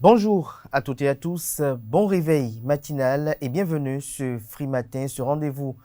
Bonjour à toutes et à tous, bon réveil matinal et bienvenue sur Free Matin, ce rendez-vous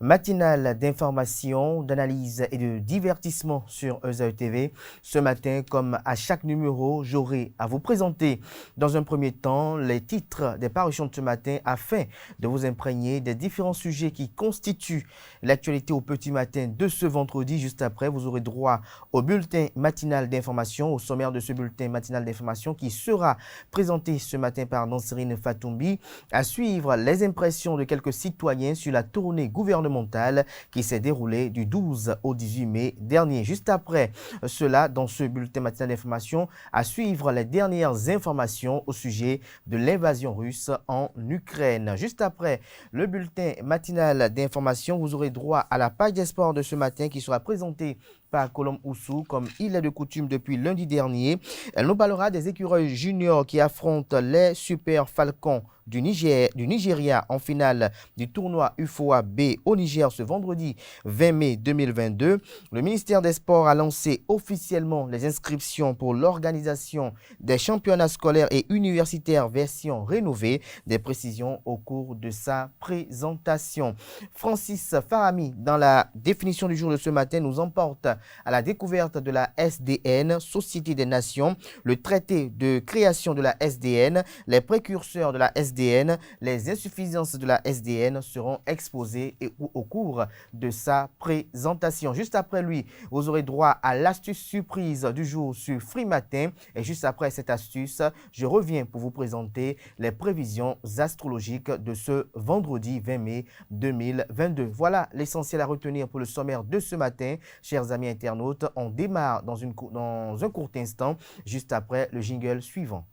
matinal d'information, d'analyse et de divertissement sur ESAE TV. Ce matin, comme à chaque numéro, j'aurai à vous présenter dans un premier temps les titres des parutions de ce matin afin de vous imprégner des différents sujets qui constituent l'actualité au petit matin de ce vendredi. Juste après, vous aurez droit au bulletin matinal d'information, au sommaire de ce bulletin matinal d'information qui sera présenté ce matin par Nansirine Fatoumbi. À suivre les impressions de quelques citoyens sur la tournée gouvernementale qui s'est déroulée du 12 au 18 mai dernier. Juste après cela, dans ce bulletin matinal d'information, à suivre les dernières informations au sujet de l'invasion russe en Ukraine. Juste après le bulletin matinal d'information, vous aurez droit à la page des sports de ce matin qui sera présentée par Colombe Oussou, comme il est de coutume depuis lundi dernier. Elle nous parlera des écureuils juniors qui affrontent les Super Falcons du Nigeria en finale du tournoi UFOA B au Niger ce vendredi 20 mai 2022. Le ministère des Sports a lancé officiellement les inscriptions pour l'organisation des championnats scolaires et universitaires version rénovée. Des précisions au cours de sa présentation. Francis Farami, dans la définition du jour de ce matin, nous emporte à la découverte de la SDN, Société des Nations, le traité de création de la SDN, les précurseurs de la SDN, les insuffisances de la SDN seront exposées au cours de sa présentation. Juste après lui, vous aurez droit à l'astuce surprise du jour sur Free Matin. Et juste après cette astuce, je reviens pour vous présenter les prévisions astrologiques de ce vendredi 20 mai 2022. Voilà l'essentiel à retenir pour le sommaire de ce matin, chers amis internautes. On démarre dans un court instant, juste après le jingle suivant.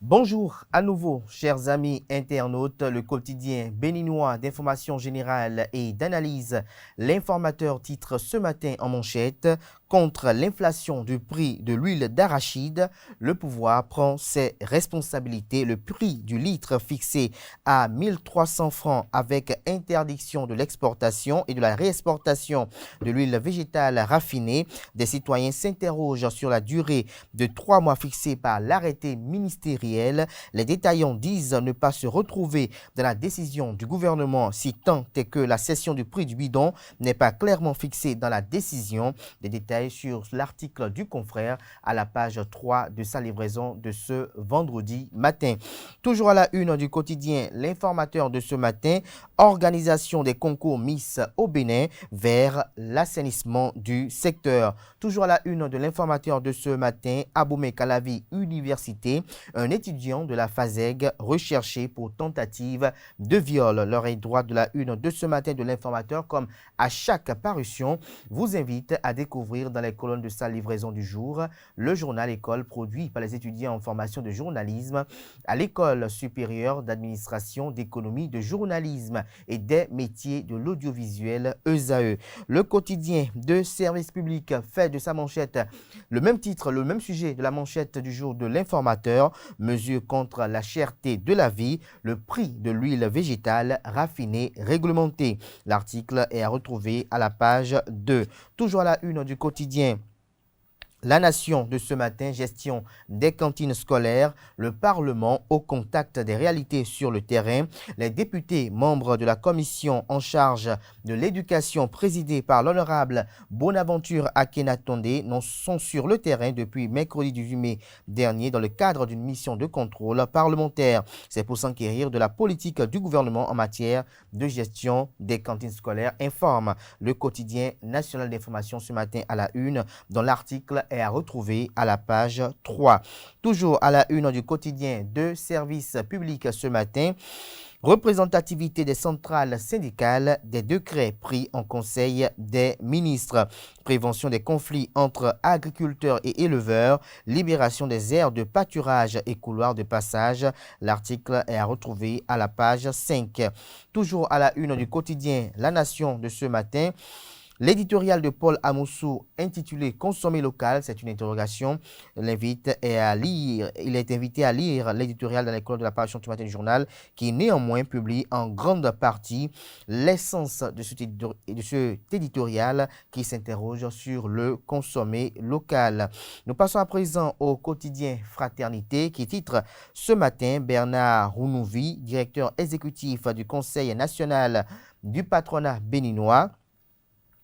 Bonjour à nouveau, chers amis internautes. Le quotidien béninois d'information générale et d'analyse, l'Informateur titre ce matin en manchette: contre l'inflation du prix de l'huile d'arachide, le pouvoir prend ses responsabilités. Le prix du litre fixé à 1300 francs avec interdiction de l'exportation et de la réexportation de l'huile végétale raffinée. Des citoyens s'interrogent sur la durée de 3 mois fixée par l'arrêté ministériel. Les détaillants disent ne pas se retrouver dans la décision du gouvernement si tant est que la cession du prix du bidon n'est pas clairement fixée dans la décision. Des détails sur l'article du confrère à la page 3 de sa livraison de ce vendredi matin. Toujours à la une du quotidien, l'Informateur de ce matin: organisation des concours Miss au Bénin vers l'assainissement du secteur. Toujours à la une de l'Informateur de ce matin, Aboumé Kalavi Université, un étudiant de la FASEG recherché pour tentative de viol. L'oreille droite de la une de ce matin de l'Informateur, comme à chaque parution, vous invite à découvrir dans les colonnes de sa livraison du jour le journal École produit par les étudiants en formation de journalisme à l'École supérieure d'administration, d'économie, de journalisme et des métiers de l'audiovisuel ESAE. Le quotidien de service public fait de sa manchette le même titre, le même sujet de la manchette du jour de l'Informateur: mesure contre la cherté de la vie, le prix de l'huile végétale raffinée réglementée. L'article est à retrouver à la page 2. Toujours à la une du quotidien La Nation de ce matin, gestion des cantines scolaires, le Parlement au contact des réalités sur le terrain. Les députés membres de la commission en charge de l'éducation présidée par l'honorable Bonaventure Akenatonde sont sur le terrain depuis mercredi 18 mai dernier dans le cadre d'une mission de contrôle parlementaire. C'est pour s'enquérir de la politique du gouvernement en matière de gestion des cantines scolaires, informe le quotidien national d'information ce matin à la une, dont l'article est à retrouver à la page 3. Toujours à la une du quotidien de service public ce matin: représentativité des centrales syndicales, des décrets pris en Conseil des ministres, prévention des conflits entre agriculteurs et éleveurs, libération des aires de pâturage et couloirs de passage. L'article est à retrouver à la page 5. Toujours à la une du quotidien La Nation de ce matin: L'éditorial de Paul Amoussou intitulé Consommer local, c'est une interrogation. Il est invité à lire l'éditorial dans les colonnes de la parution du matin du journal qui néanmoins publie en grande partie l'essence de cet éditorial qui s'interroge sur le consommer local. Nous passons à présent au quotidien Fraternité qui titre ce matin Bernard Rounouvi, directeur exécutif du Conseil national du patronat béninois.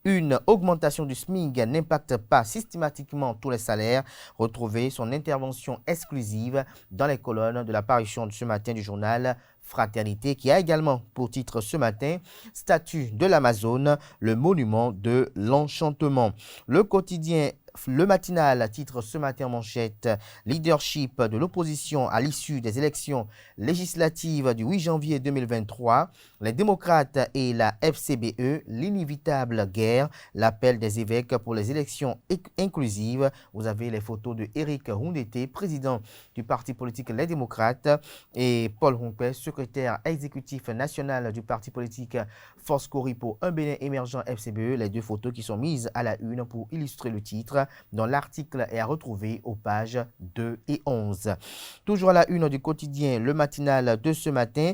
Une augmentation du SMIC n'impacte pas systématiquement tous les salaires. Retrouvez son intervention exclusive dans les colonnes de la parution de ce matin du journal Fraternité qui a également pour titre ce matin Statue de l'Amazone, le monument de l'enchantement. Le quotidien Le Matinal titre ce matin en manchette Leadership de l'opposition à l'issue des élections législatives du 8 janvier 2023. Les démocrates et la FCBE, l'inévitable guerre, l'appel des évêques pour les élections inclusives. Vous avez les photos de Éric Roundété, président du parti politique Les Démocrates, et Paul Rompé, secrétaire exécutif national du parti politique Force Cori pour un Bénin émergent FCBE. Les deux photos qui sont mises à la une pour illustrer le titre dont l'article est à retrouver aux pages 2 et 11. Toujours à la une du quotidien Le Matinal de ce matin,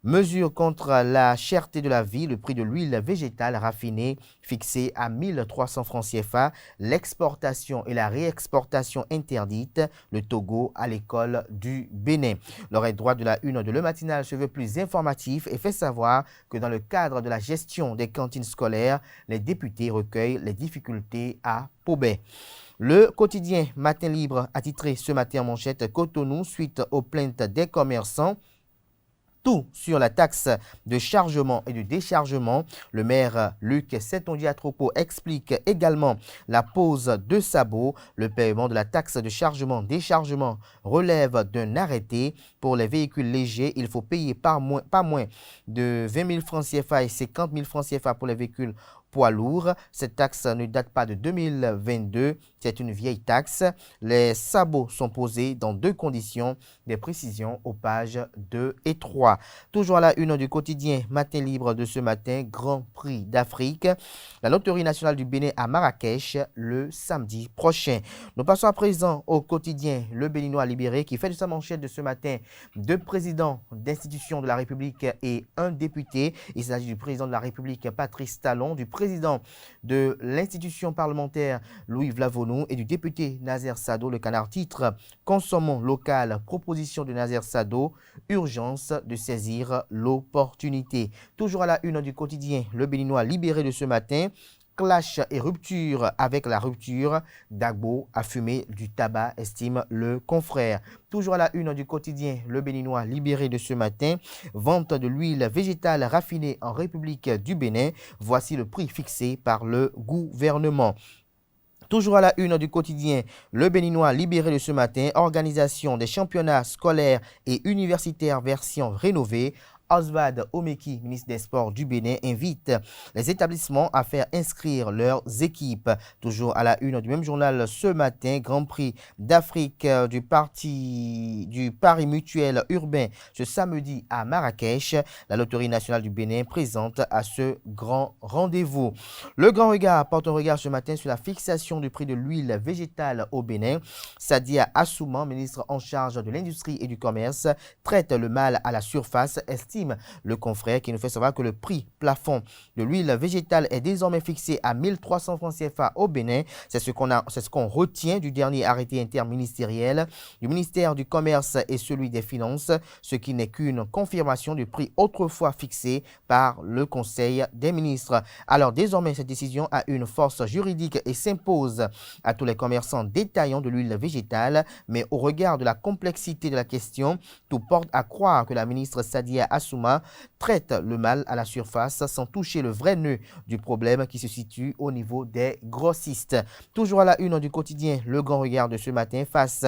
mesure contre la cherté de la vie, le prix de l'huile végétale raffinée fixé à 1300 francs CFA, l'exportation et la réexportation interdite, le Togo à l'école du Bénin. L'oreille droite de la une de Le Matinal se veut plus informatif et fait savoir que dans le cadre de la gestion des cantines scolaires, les députés recueillent les difficultés à Pobet. Le quotidien Matin Libre a titré ce matin en manchette Cotonou suite aux plaintes des commerçants. Tout sur la taxe de chargement et de déchargement. Le maire Luc Setondiatropo explique également la pose de sabots. Le paiement de la taxe de chargement-déchargement relève d'un arrêté. Pour les véhicules légers, il faut payer pas moins de 20 000 francs CFA et 50 000 francs CFA pour les véhicules poids lourds. Cette taxe ne date pas de 2022, c'est une vieille taxe. Les sabots sont posés dans deux conditions, des précisions aux pages 2 et 3. Toujours à la une du quotidien Matin Libre de ce matin, Grand Prix d'Afrique. La Loterie nationale du Bénin à Marrakech le samedi prochain. Nous passons à présent au quotidien Le Béninois libéré qui fait de sa manchette de ce matin deux présidents d'institutions de la République et un député. Il s'agit du président de la République Patrice Talon, du président de l'institution parlementaire Louis Vlavonou et du député Nazer Sado. Le Canard titre Consommons local, proposition de Nazer Sado, urgence de saisir l'opportunité. Toujours à la une du quotidien Le Béninois libéré de ce matin, clash et rupture avec la rupture, Dagbo a fumé du tabac, estime le confrère. Toujours à la une du quotidien Le Béninois libéré de ce matin, vente de l'huile végétale raffinée en République du Bénin. Voici le prix fixé par le gouvernement. Toujours à la une du quotidien Le Béninois libéré de ce matin, organisation des championnats scolaires et universitaires version rénovée. Oswald Omeki, ministre des Sports du Bénin, invite les établissements à faire inscrire leurs équipes. Toujours à la une du même journal ce matin, Grand Prix d'Afrique du Paris Mutuel Urbain ce samedi à Marrakech. La Loterie nationale du Bénin présente à ce grand rendez-vous. Le Grand Regard porte un regard ce matin sur la fixation du prix de l'huile végétale au Bénin. Sadia Assouman, ministre en charge de l'industrie et du commerce, traite le mal à la surface, estime le confrère qui nous fait savoir que le prix plafond de l'huile végétale est désormais fixé à 1300 francs CFA au Bénin. C'est ce qu'on retient du dernier arrêté interministériel du ministère du Commerce et celui des Finances, ce qui n'est qu'une confirmation du prix autrefois fixé par le Conseil des ministres. Alors désormais, cette décision a une force juridique et s'impose à tous les commerçants détaillants de l'huile végétale, mais au regard de la complexité de la question, tout porte à croire que la ministre Sadia Assouma traite le mal à la surface sans toucher le vrai nœud du problème qui se situe au niveau des grossistes. Toujours à la une du quotidien Le Grand Regard de ce matin, face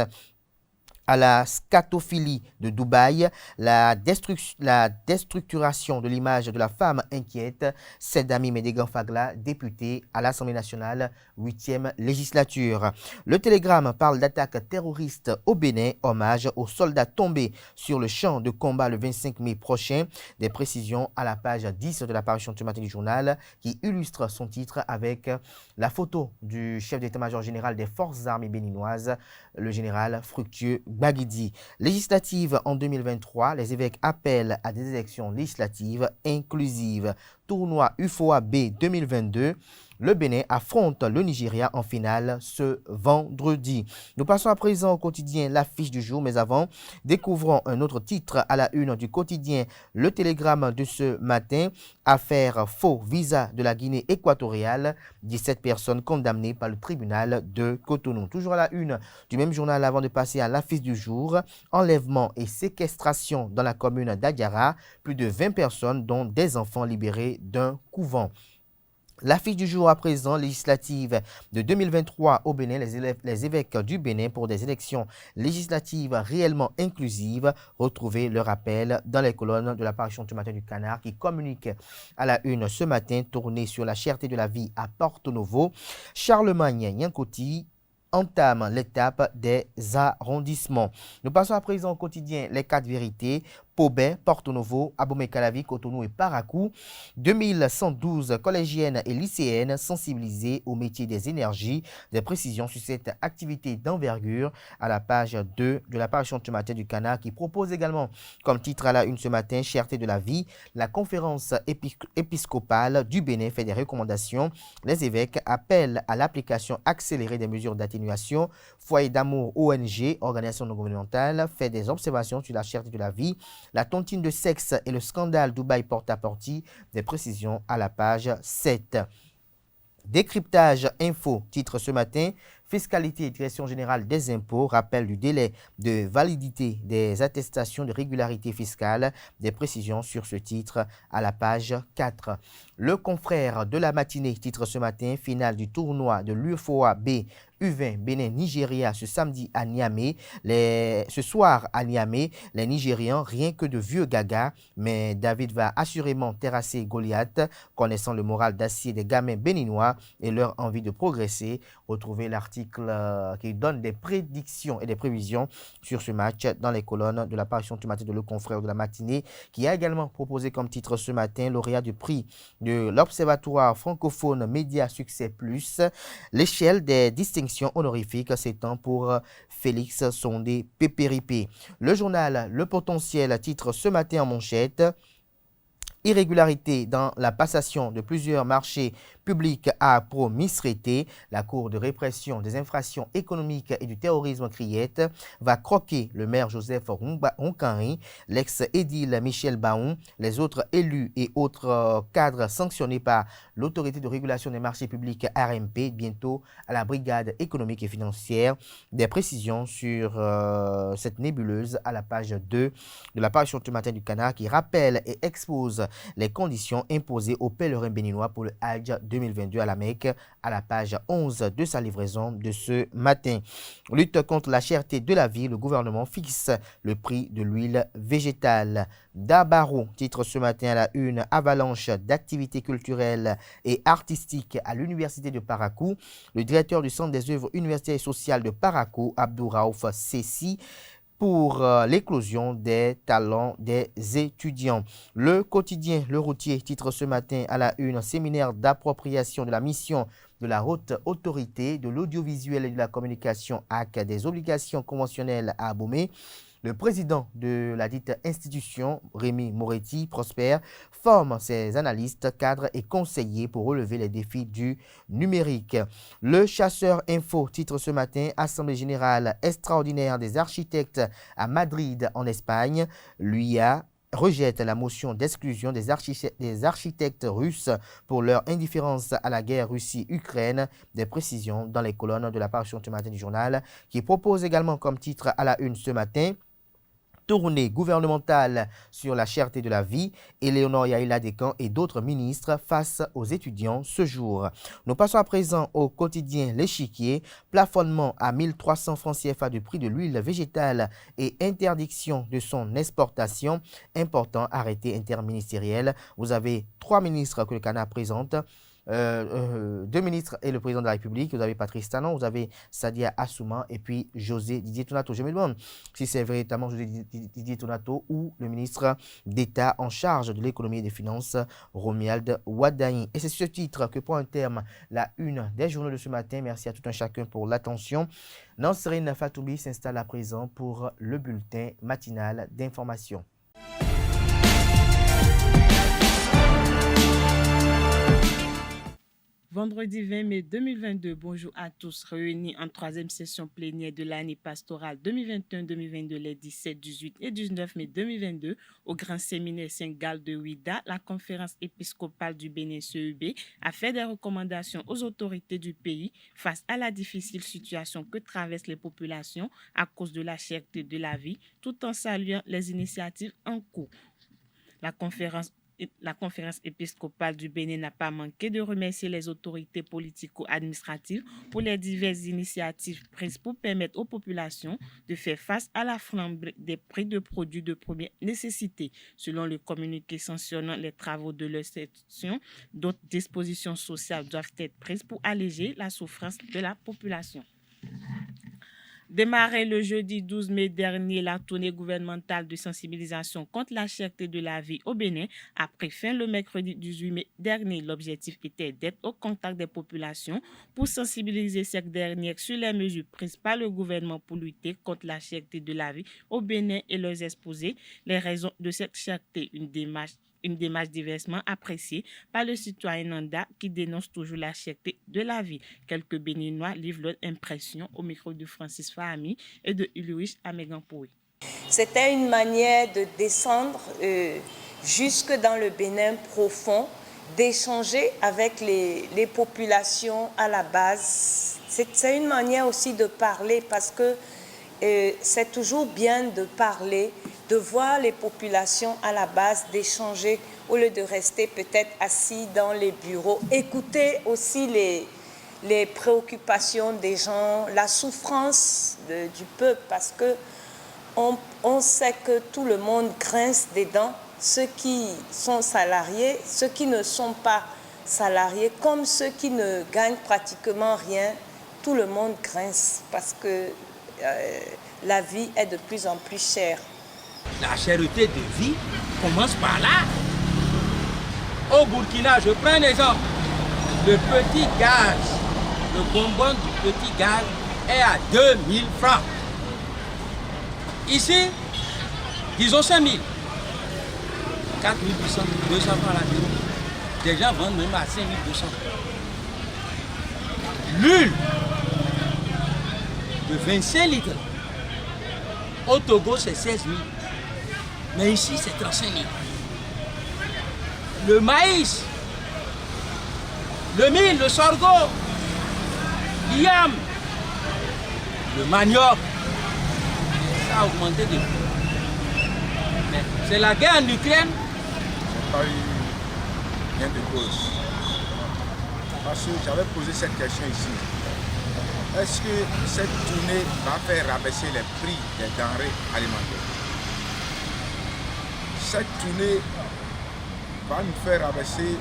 à la scatophilie de Dubaï, la déstructuration de l'image de la femme inquiète, Sedami Medegan Fagla, député à l'Assemblée nationale, 8e législature. Le Télégramme parle d'attaque terroriste au Bénin, hommage aux soldats tombés sur le champ de combat le 25 mai prochain. Des précisions à la page 10 de la parution du matin du journal qui illustre son titre avec la photo du chef d'état-major général des forces armées béninoises, le général Fructueux Baguidi. Législative en 2023, les évêques appellent à des élections législatives inclusives. Tournoi UFOA B 2022. Le Bénin affronte le Nigeria en finale ce vendredi. Nous passons à présent au quotidien L'Affiche du jour, mais avant, découvrons un autre titre à la une du quotidien Le Télégramme de ce matin. Affaire faux visa de la Guinée équatoriale, 17 personnes condamnées par le tribunal de Cotonou. Toujours à la une du même journal avant de passer à l'affiche du jour, enlèvement et séquestration dans la commune d'Adiara, plus de 20 personnes dont des enfants libérés d'un couvent. L'affiche du jour à présent, législative de 2023 au Bénin, les évêques du Bénin pour des élections législatives réellement inclusives. Retrouvez le rappel dans les colonnes de la parution du matin du Canard qui communique à la une ce matin, tournée sur la cherté de la vie à Porto Novo. Charlemagne Nyankoti entame l'étape des arrondissements. Nous passons à présent au quotidien Les 4 vérités. Pobet, Porto Novo, Abomey-Calavi, Cotonou et Parakou. 2112 collégiennes et lycéennes sensibilisées au métier des énergies. Des précisions sur cette activité d'envergure à la page 2 de la parution du matin du Canard qui propose également comme titre à la une ce matin, Cherté de la vie. La conférence épiscopale du Bénin fait des recommandations. Les évêques appellent à l'application accélérée des mesures d'atténuation. Foyer d'amour ONG, organisation non gouvernementale, fait des observations sur la cherté de la vie. La tontine de sexe et le scandale Dubaï porte-à-porte, des précisions à la page 7. Décryptage info, titre ce matin, Fiscalité et Direction générale des impôts, rappel du délai de validité des attestations de régularité fiscale, des précisions sur ce titre à la page 4. Le confrère de la matinée, titre ce matin, finale du tournoi de l'UFOA B U20 Bénin-Nigeria ce samedi à Niamey. Ce soir à Niamey, les Nigérians, rien que de vieux gaga, mais David va assurément terrasser Goliath, connaissant le moral d'acier des gamins béninois et leur envie de progresser. Retrouvez l'article qui donne des prédictions et des prévisions sur ce match dans les colonnes de la parution du matin de Le Confrère de la matinée, qui a également proposé comme titre ce matin lauréat du prix de l'Observatoire francophone Média Succès Plus. L'échelle des distinctions honorifiques s'étend pour Félix Sondé Pépéripé. Le journal Le Potentiel titre ce matin en manchette: irrégularité dans la passation de plusieurs marchés publics à Pro-Misrété. La Cour de répression des infractions économiques et du terrorisme Criette va croquer le maire Joseph Roncanri, l'ex-édile Michel Baon, les autres élus et autres cadres sanctionnés par l'autorité de régulation des marchés publics RMP, bientôt à la brigade économique et financière. Des précisions sur cette nébuleuse à la page 2 de la parution du matin du Canard qui rappelle et expose les conditions imposées aux pèlerins béninois pour le Hajj 2022 à la Mecque à la page 11 de sa livraison de ce matin. Lutte contre la cherté de la vie, le gouvernement fixe le prix de l'huile végétale. Dabaro titre ce matin à la une: avalanche d'activités culturelles et artistiques à l'université de Parakou. Le directeur du Centre des œuvres universitaires et sociales de Parakou, Abdouraouf Sessi, pour l'éclosion des talents des étudiants. Le quotidien Le Routier titre ce matin à la une: séminaire d'appropriation de la mission de la haute autorité de l'audiovisuel et de la communication avec des obligations conventionnelles à Abomey. Le président de la dite institution, Rémi Moretti Prosper, forme ses analystes, cadres et conseillers pour relever les défis du numérique. Le Chasseur Info titre ce matin: Assemblée générale extraordinaire des architectes à Madrid en Espagne. L'UIA rejette la motion d'exclusion des architectes russes pour leur indifférence à la guerre Russie-Ukraine. Des précisions dans les colonnes de la parution du matin du journal qui propose également comme titre à la une ce matin: tournée gouvernementale sur la cherté de la vie. Éléonore Yaïla Descamps et d'autres ministres face aux étudiants ce jour. Nous passons à présent au quotidien L'Échiquier. Plafonnement à 1300 francs CFA du prix de l'huile végétale et interdiction de son exportation. Important arrêté interministériel. Vous avez 3 ministres que le Canada présente. 2 ministres et le président de la République. Vous avez Patrice Talon, vous avez Sadia Assouma et puis José Didier Tonato. Je me demande si c'est véritablement José Didier Tonato ou le ministre d'État en charge de l'économie et des finances, Romuald Wadani. Et c'est sur ce titre que prend un terme la une des journaux de ce matin. Merci à tout un chacun pour l'attention. Nansrine Fatoubi s'installe à présent pour le bulletin matinal d'information. Vendredi 20 mai 2022, bonjour à tous, réunis en 3e session plénière de l'année pastorale 2021-2022 les 17, 18 et 19 mai 2022 au Grand Séminaire Saint-Gall de Ouida, la conférence épiscopale du Bénin CEB a fait des recommandations aux autorités du pays face à la difficile situation que traversent les populations à cause de la cherté de la vie, tout en saluant les initiatives en cours. La conférence épiscopale du Bénin n'a pas manqué de remercier les autorités politico-administratives pour les diverses initiatives prises pour permettre aux populations de faire face à la flambée des prix de produits de première nécessité. Selon le communiqué sanctionnant les travaux de leur section, d'autres dispositions sociales doivent être prises pour alléger la souffrance de la population. Démarré le jeudi 12 mai dernier, la tournée gouvernementale de sensibilisation contre la cherté de la vie au Bénin a pris fin le mercredi 18 mai dernier. L'objectif était d'être au contact des populations pour sensibiliser ces dernières sur les mesures prises par le gouvernement pour lutter contre la cherté de la vie au Bénin et leur exposer les raisons de cette cherté. Une démarche diversement appréciée par le citoyen Nanda qui dénonce toujours la cherté de la vie. Quelques Béninois livrent leur impression au micro de Francis Fahami et de Ulrich Amegampoui. C'était une manière de descendre jusque dans le Bénin profond, d'échanger avec les populations à la base. C'est une manière aussi de parler parce que c'est toujours bien de parler, de voir les populations à la base, d'échanger au lieu de rester peut-être assis dans les bureaux. Écouter aussi les préoccupations des gens, la souffrance du peuple, parce que on sait que tout le monde grince des dents, ceux qui sont salariés, ceux qui ne sont pas salariés, comme ceux qui ne gagnent pratiquement rien, tout le monde grince parce que la vie est de plus en plus chère. La cherté de vie commence par là. Au Burkina, je prends un exemple. Le petit gaz, le bonbon du petit gaz est à 2000 francs. Ici, disons 5000. 4800, 200 francs la kilo. Des gens vendent même à 5200. L'huile de 25 litres. Au Togo, c'est 16 000. Mais ici, c'est 35 000. Le maïs, le mil, le sorgho, l'yam, le manioc, ça a augmenté de prix. Mais c'est la guerre en Ukraine. Je n'ai pas eu rien de cause. Parce que j'avais posé cette question ici. Est-ce que cette tournée va faire rabaisser les prix des denrées alimentaires? Cette tournée va nous faire rabaisser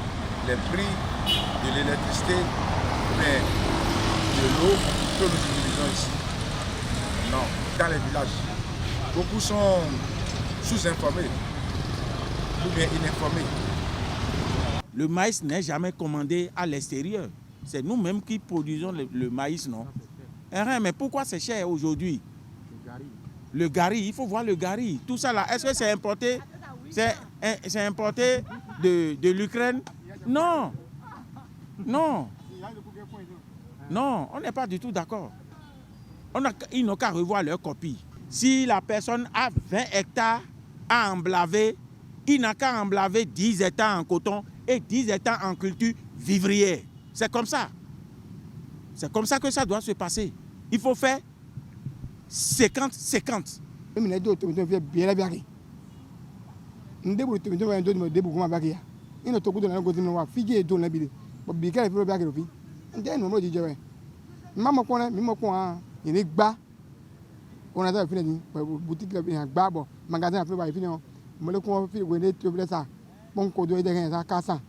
les prix de l'électricité, mais de l'eau que nous utilisons ici. Non, dans les villages. Beaucoup sont sous-informés ou bien ininformés. Le maïs n'est jamais commandé à l'extérieur. C'est nous-mêmes qui produisons le maïs, non? Mais pourquoi c'est cher aujourd'hui? Le gari, il faut voir le gari. Tout ça là, est-ce que c'est importé? C'est importé de l'Ukraine? Non. Non. Non, on n'est pas du tout d'accord. Ils n'ont qu'à revoir leur copie. Si la personne a 20 hectares à emblaver, il n'a qu'à emblaver 10 hectares en coton et 10 hectares en culture vivrière. C'est comme ça. C'est comme ça que ça doit se passer. Il faut faire 50-50. Même les deux viennent bien la barrière. Nous devons comment barrière. Il ne trouve pas de la côté de nous, figuer et donner la bille. Pour bien qu'elle peut barrière. On dit non, dit Joël. Maman, il est bas. On a fini, boutique là, bas, magasin après, fini. Je le confie, vous êtes tout ça. Bon, qu'on doit être à 400.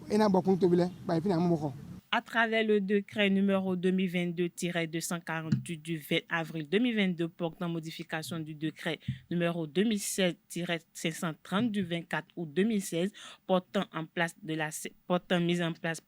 Et n'a pas compté, fini à mon à travers le décret numéro 2022-248 du 20 avril 2022 portant modification du décret numéro 2016-530 du 24 août 2016 portant mise en place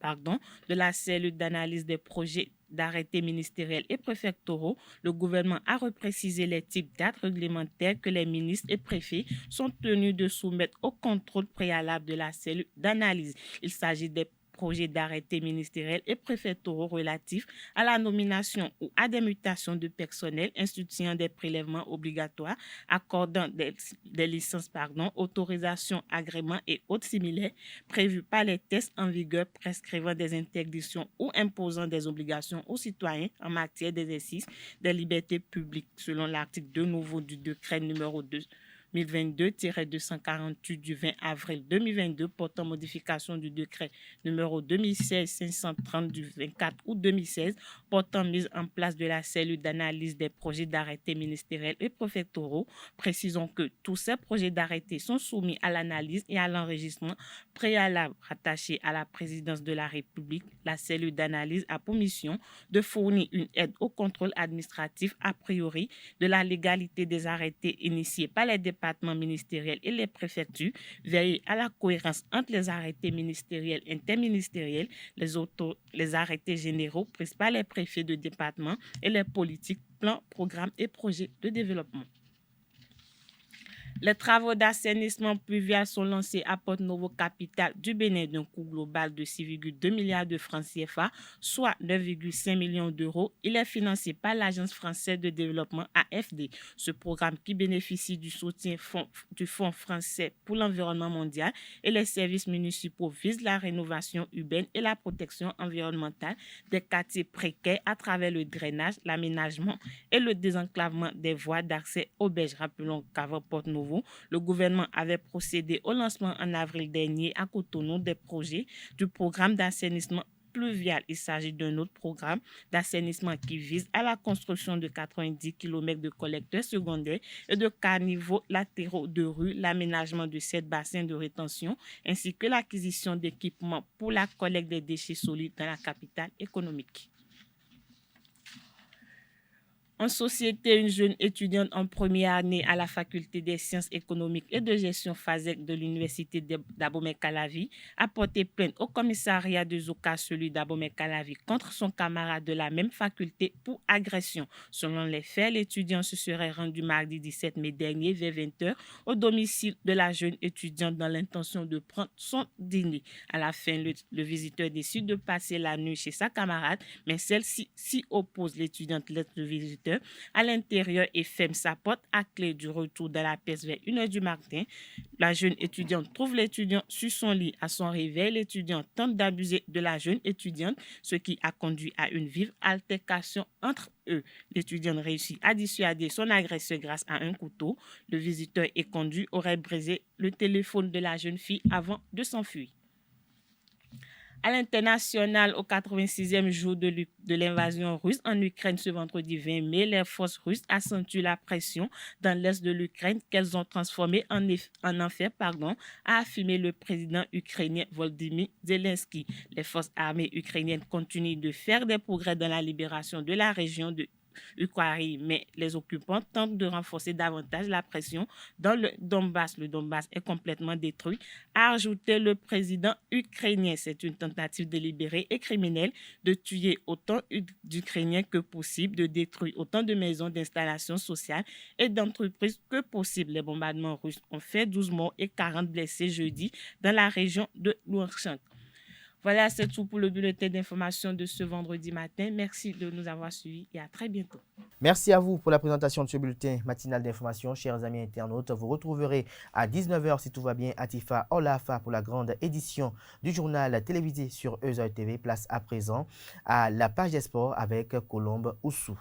de la cellule d'analyse des projets d'arrêtés ministériels et préfectoraux, le gouvernement a reprécisé les types d'actes réglementaires que les ministres et préfets sont tenus de soumettre au contrôle préalable de la cellule d'analyse. Il s'agit des projets d'arrêtés ministériels et préfectoraux relatifs à la nomination ou à des mutations de personnel, instituant des prélèvements obligatoires, accordant des licences, autorisations, agréments et autres similaires prévus par les textes en vigueur prescrivant des interdictions ou imposant des obligations aux citoyens en matière d'exercice des libertés publiques, selon l'article 2 nouveau du décret numéro 2022-248 du 20 avril 2022 portant modification du décret numéro 2016-530 du 24 août 2016 portant mise en place de la cellule d'analyse des projets d'arrêtés ministériels et préfectoraux. Précisons que tous ces projets d'arrêtés sont soumis à l'analyse et à l'enregistrement préalable rattaché à la présidence de la République. La cellule d'analyse a pour mission de fournir une aide au contrôle administratif a priori de la légalité des arrêtés initiés par les départements ministériels et les préfectures, veiller à la cohérence entre les arrêtés ministériels interministériels, les arrêtés généraux pris par les préfets de département et les politiques, plans, programmes et projets de développement. Les travaux d'assainissement pluvial sont lancés à Porto-Novo, capitale du Bénin, d'un coût global de 6,2 milliards de francs CFA, soit 9,5 millions d'euros. Il est financé par l'Agence française de développement AFD. Ce programme, qui bénéficie du soutien du Fonds français pour l'environnement mondial et les services municipaux, vise la rénovation urbaine et la protection environnementale des quartiers précaires à travers le drainage, l'aménagement et le désenclavement des voies d'accès aux berges. Rappelons qu'avant Porto-Novo, le gouvernement avait procédé au lancement en avril dernier à Cotonou des projets du programme d'assainissement pluvial. Il s'agit d'un autre programme d'assainissement qui vise à la construction de 90 km de collecteurs secondaires et de caniveaux latéraux de rue, l'aménagement de 7 bassins de rétention ainsi que l'acquisition d'équipements pour la collecte des déchets solides dans la capitale économique. En société, une jeune étudiante en première année à la faculté des sciences économiques et de gestion FASEC de l'université d'Abomey-Calavi a porté plainte au commissariat de Zoka, celui d'Abomey-Calavi, contre son camarade de la même faculté pour agression. Selon les faits, l'étudiant se serait rendu mardi 17 mai dernier vers 20h au domicile de la jeune étudiante dans l'intention de prendre son dîner. À la fin, le visiteur décide de passer la nuit chez sa camarade, mais celle-ci s'y oppose. L'étudiante laisse le visiteur à l'intérieur et ferme sa porte à clé. Du retour dans la pièce vers 1h du matin, la jeune étudiante trouve l'étudiant sur son lit. À son réveil, l'étudiant tente d'abuser de la jeune étudiante, ce qui a conduit à une vive altercation entre eux. L'étudiante réussit à dissuader son agresseur grâce à un couteau. Le visiteur éconduit aurait brisé le téléphone de la jeune fille avant de s'enfuir. À l'international, au 86e jour de l'invasion russe en Ukraine ce vendredi 20 mai, les forces russes accentuent la pression dans l'est de l'Ukraine qu'elles ont transformé en enfer, a affirmé le président ukrainien Volodymyr Zelensky. Les forces armées ukrainiennes continuent de faire des progrès dans la libération de la région de Ukraine, mais les occupants tentent de renforcer davantage la pression dans le Donbass. Le Donbass est complètement détruit, a ajouté le président ukrainien. C'est une tentative délibérée et criminelle de tuer autant d'Ukrainiens que possible, de détruire autant de maisons, d'installations sociales et d'entreprises que possible. Les bombardements russes ont fait 12 morts et 40 blessés jeudi dans la région de Louhansk. Voilà, c'est tout pour le bulletin d'information de ce vendredi matin. Merci de nous avoir suivis et à très bientôt. Merci à vous pour la présentation de ce bulletin matinal d'information. Chers amis internautes, vous retrouverez à 19h, si tout va bien, Atifa Olafa pour la grande édition du journal télévisé sur Eusa TV. Place à présent à la page des sports avec Colombe Oussou.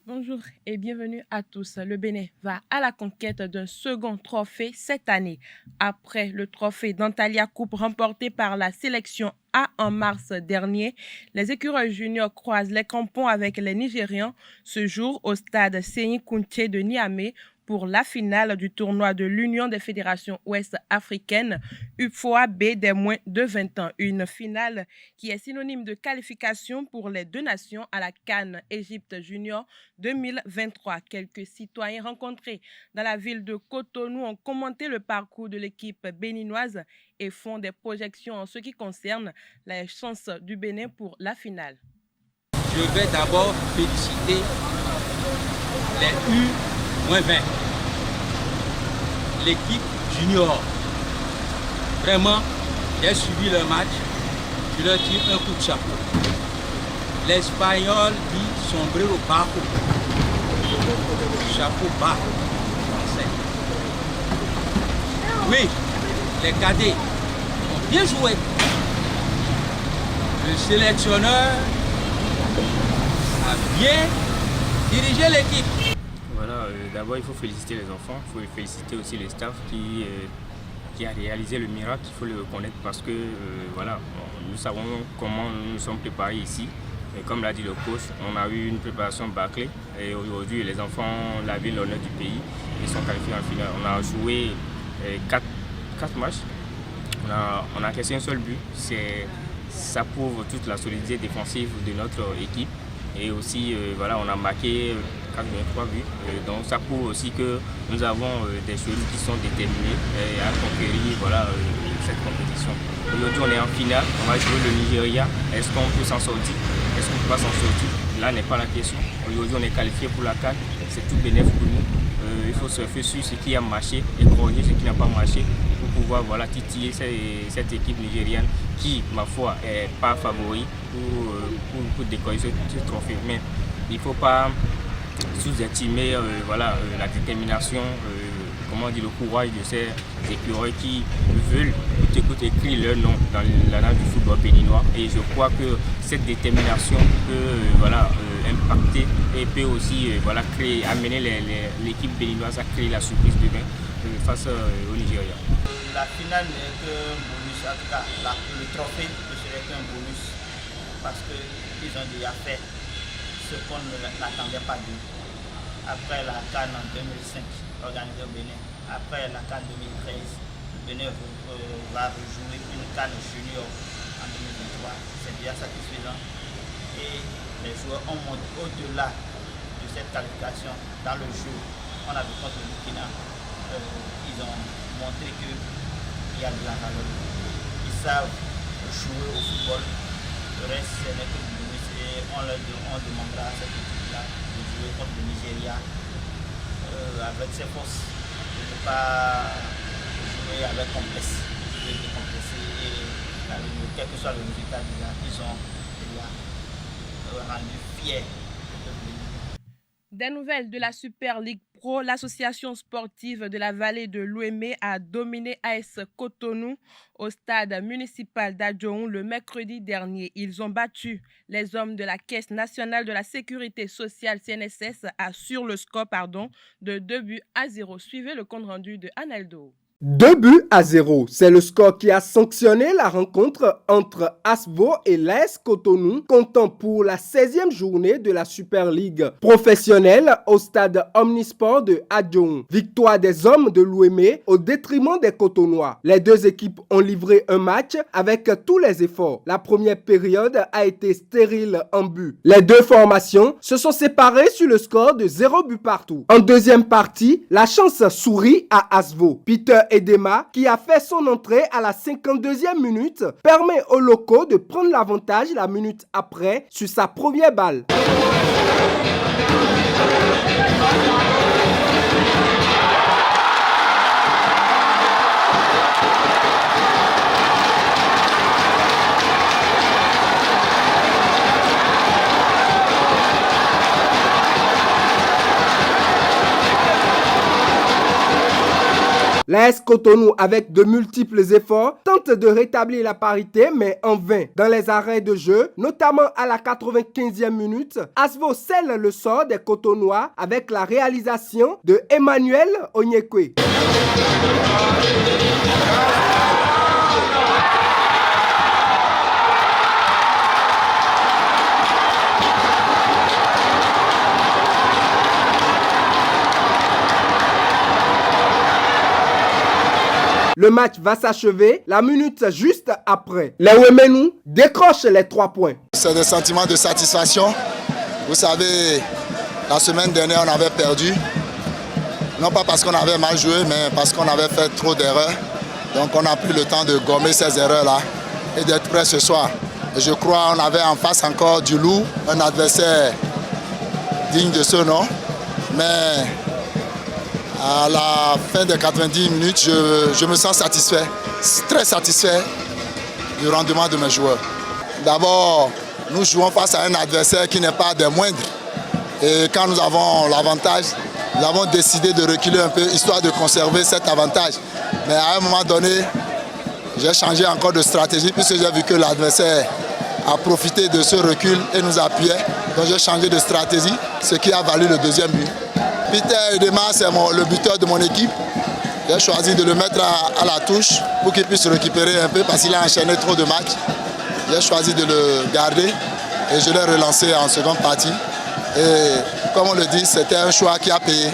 Bonjour et bienvenue à tous. Le Bénin va à la conquête d'un second trophée cette année. Après le trophée d'Antalya Coupe remporté par la sélection A en mars dernier, les écureuils juniors croisent les crampons avec les Nigérians ce jour au stade Séni Kountché de Niamey pour la finale du tournoi de l'Union des fédérations ouest-africaines UFOA B des moins de 20 ans. Une finale qui est synonyme de qualification pour les deux nations à la CAN Égypte Junior 2023. Quelques citoyens rencontrés dans la ville de Cotonou ont commenté le parcours de l'équipe béninoise et font des projections en ce qui concerne les chances du Bénin pour la finale. Je vais d'abord féliciter les U-20, l'équipe junior. Vraiment, j'ai suivi le match, je leur tire un coup de chapeau. L'Espagnol dit sombrero bajo, chapeau bas français. Oui, les cadets ont bien joué. Le sélectionneur a bien dirigé l'équipe. Voilà, d'abord il faut féliciter les enfants, il faut féliciter aussi les staffs qui a réalisé le miracle, il faut le reconnaître parce que voilà, nous savons comment nous nous sommes préparés ici. Et comme l'a dit le coach, on a eu une préparation bâclée et aujourd'hui les enfants lavaient l'honneur du pays et sont qualifiés en finale. On a joué 4 matchs, on a encaissé un seul but, ça prouve toute la solidité défensive de notre équipe. Et aussi, voilà, on a marqué 83 buts. Donc ça prouve aussi que nous avons des joueurs qui sont déterminés à conquérir voilà, cette compétition. Aujourd'hui, on est en finale, on va jouer le Nigeria. Est-ce qu'on peut s'en sortir? Est-ce qu'on ne peut pas s'en sortir? Là n'est pas la question. Aujourd'hui, on est qualifié pour la CAN. C'est tout bénéfique pour nous. Il faut surfer sur ce qui a marché et corriger ce qui n'a pas marché pour pouvoir voilà, titiller cette équipe nigérienne qui, ma foi, est pas favori pour décoller ce trophée. Mais il ne faut pas sous-estimer voilà, la détermination, comment dire, le courage de ces écureuils qui veulent écrire leur nom dans l'annale du football béninois. Et je crois que cette détermination peut voilà, impacter et peut aussi voilà, amener l'équipe béninoise à créer la surprise demain face au Nigeria. La finale n'est qu'un bonus, en tout cas le trophée ne serait qu'un bonus parce qu'ils ont déjà fait ce qu'on n'attendait pas d'eux. Après la CAN en 2005 organisée au Bénin, après la CAN 2013, le Bénin va rejouer une CAN junior en 2023. C'est déjà satisfaisant et les joueurs ont montré au-delà de cette qualification dans le jeu. On a vu contre le Burkina, ils ont montré qu'il y a de la valeur. Ils savent jouer au football. Le reste, ce n'est que du bonus et on demandera à cette équipe-là de jouer contre le Nigeria avec ses forces, de ne pas jouer avec complexe, de décomplexer et quel que soit le résultat, ils ont rendu fiers. Des nouvelles de la Super League Pro, l'association sportive de la vallée de l'Ouémé a dominé AS Cotonou au stade municipal d'Adjoun le mercredi dernier. Ils ont battu les hommes de la Caisse nationale de la sécurité sociale CNSS sur le score de 2-0. Suivez le compte rendu de Aneldo. 2-0, c'est le score qui a sanctionné la rencontre entre ASVO et l'AS Cotonou, comptant pour la 16e journée de la Super League professionnelle au stade Omnisport de Adjoun. Victoire des hommes de l'Ouémé au détriment des Cotonois. Les deux équipes ont livré un match avec tous les efforts. La première période a été stérile en but. Les deux formations se sont séparées sur le score de 0 but partout. En deuxième partie, la chance sourit à ASVO. Peter Edema, qui a fait son entrée à la 52e minute, permet aux locaux de prendre l'avantage la minute après sur sa première balle. L'AS Cotonou, avec de multiples efforts, tente de rétablir la parité, mais en vain. Dans les arrêts de jeu, notamment à la 95e minute, Asvo scelle le sort des Cotonois avec la réalisation de Emmanuel Onyekwe. Le match va s'achever la minute juste après. Les Ouémenou décrochent les 3 points. C'est des sentiments de satisfaction. Vous savez, la semaine dernière, on avait perdu. Non pas parce qu'on avait mal joué, mais parce qu'on avait fait trop d'erreurs. Donc on a pris le temps de gommer ces erreurs-là et d'être prêt ce soir. Et je crois qu'on avait en face encore du loup, un adversaire digne de ce nom. Mais à la fin des 90 minutes, je me sens satisfait, très satisfait du rendement de mes joueurs. D'abord, nous jouons face à un adversaire qui n'est pas des moindres. Et quand nous avons l'avantage, nous avons décidé de reculer un peu, histoire de conserver cet avantage. Mais à un moment donné, j'ai changé encore de stratégie, puisque j'ai vu que l'adversaire a profité de ce recul et nous appuyait. Donc j'ai changé de stratégie, ce qui a valu le deuxième but. Peter Edema, c'est le buteur de mon équipe. J'ai choisi de le mettre à la touche pour qu'il puisse récupérer un peu parce qu'il a enchaîné trop de matchs. J'ai choisi de le garder et je l'ai relancé en seconde partie. Et comme on le dit, c'était un choix qui a payé.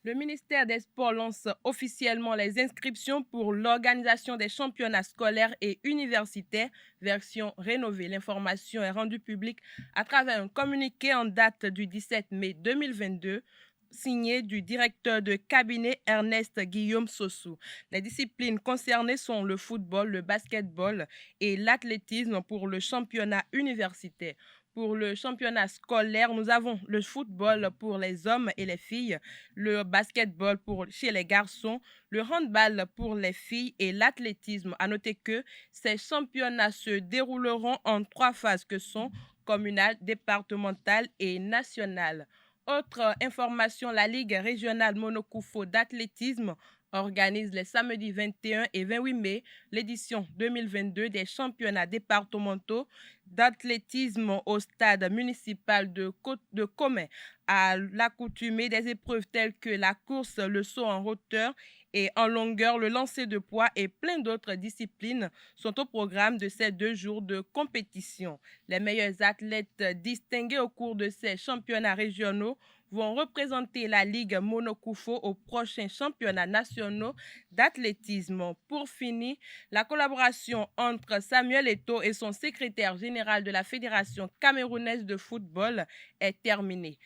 Le ministère des Sports lance officiellement les inscriptions pour l'organisation des championnats scolaires et universitaires version rénovée. L'information est rendue publique à travers un communiqué en date du 17 mai 2022. Signé du directeur de cabinet Ernest Guillaume Sossou. Les disciplines concernées sont le football, le basketball et l'athlétisme pour le championnat universitaire. Pour le championnat scolaire, nous avons le football pour les hommes et les filles, le basketball chez les garçons, le handball pour les filles et l'athlétisme. À noter que ces championnats se dérouleront en 3 phases que sont communale, départementale et nationale. Autre information, la Ligue régionale Monokoufo d'athlétisme organise les samedis 21 et 28 mai l'édition 2022 des championnats départementaux d'athlétisme au stade municipal de Commet. À l'accoutumée des épreuves telles que la course, le saut en hauteur et en longueur, le lancer de poids et plein d'autres disciplines sont au programme de ces 2 jours de compétition. Les meilleurs athlètes distingués au cours de ces championnats régionaux vont représenter la Ligue Monokoufo aux prochains championnats nationaux d'athlétisme. Pour finir, la collaboration entre Samuel Eto'o et son secrétaire général de la Fédération camerounaise de football est terminée.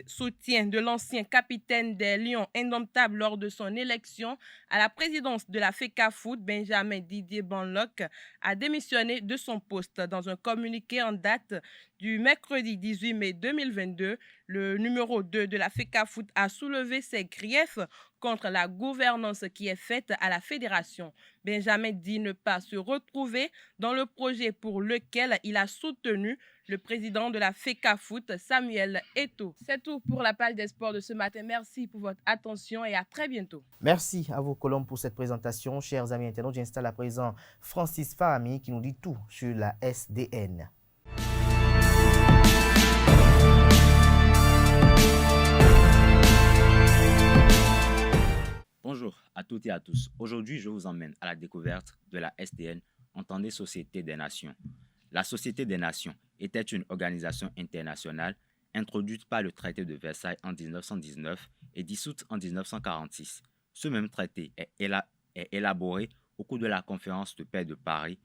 Soutien de l'ancien capitaine des Lions indomptables lors de son élection à la présidence de la FECAFOOT, Benjamin Didier Banlock a démissionné de son poste. Dans un communiqué en date du mercredi 18 mai 2022, le numéro 2 de la FECAFOOT a soulevé ses griefs contre la gouvernance qui est faite à la fédération. Benjamin dit ne pas se retrouver dans le projet pour lequel il a soutenu le président de la FECAFOOT, Samuel Eto'o. C'est tout pour la page des sports de ce matin. Merci pour votre attention et à très bientôt. Merci à vous, Colombe, pour cette présentation. Chers amis internautes, j'installe à présent Francis Fahami qui nous dit tout sur la SDN. Bonjour à toutes et à tous. Aujourd'hui, je vous emmène à la découverte de la SDN, entendez Société des Nations. La Société des Nations était une organisation internationale introduite par le traité de Versailles en 1919 et dissoute en 1946. Ce même traité est élaboré au cours de la conférence de paix de Paris,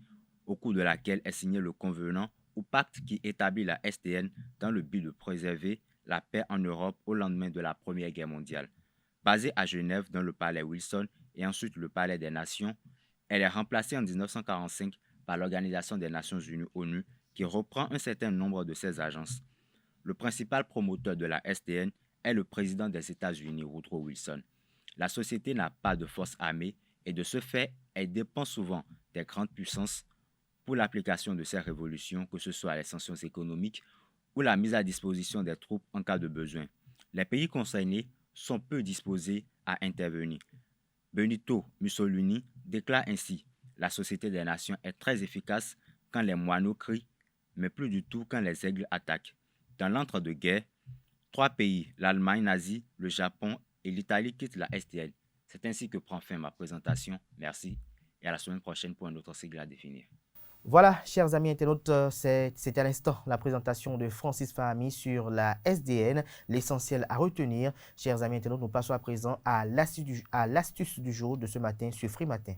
au cours de laquelle est signé le convenant ou pacte qui établit la SDN dans le but de préserver la paix en Europe au lendemain de la Première Guerre mondiale. Basée à Genève dans le palais Wilson et ensuite le palais des Nations, elle est remplacée en 1945 par l'Organisation des Nations Unies ONU qui reprend un certain nombre de ses agences. Le principal promoteur de la SDN est le président des États-Unis, Woodrow Wilson. La société n'a pas de force armée et de ce fait, elle dépend souvent des grandes puissances pour l'application de ces révolutions, que ce soit les sanctions économiques ou la mise à disposition des troupes en cas de besoin. Les pays concernés sont peu disposés à intervenir. Benito Mussolini déclare ainsi: la Société des Nations est très efficace quand les moineaux crient, mais plus du tout quand les aigles attaquent. Dans l'entre-deux-guerres, 3 pays, l'Allemagne nazie, le Japon et l'Italie, quittent la SDN. C'est ainsi que prend fin ma présentation. Merci et à la semaine prochaine pour un autre sigle à définir. Voilà, chers amis internautes, c'était à l'instant la présentation de Francis Fahami sur la SDN, l'essentiel à retenir. Chers amis internautes, nous passons à présent à l'astuce du jour de ce matin sur Free Matin.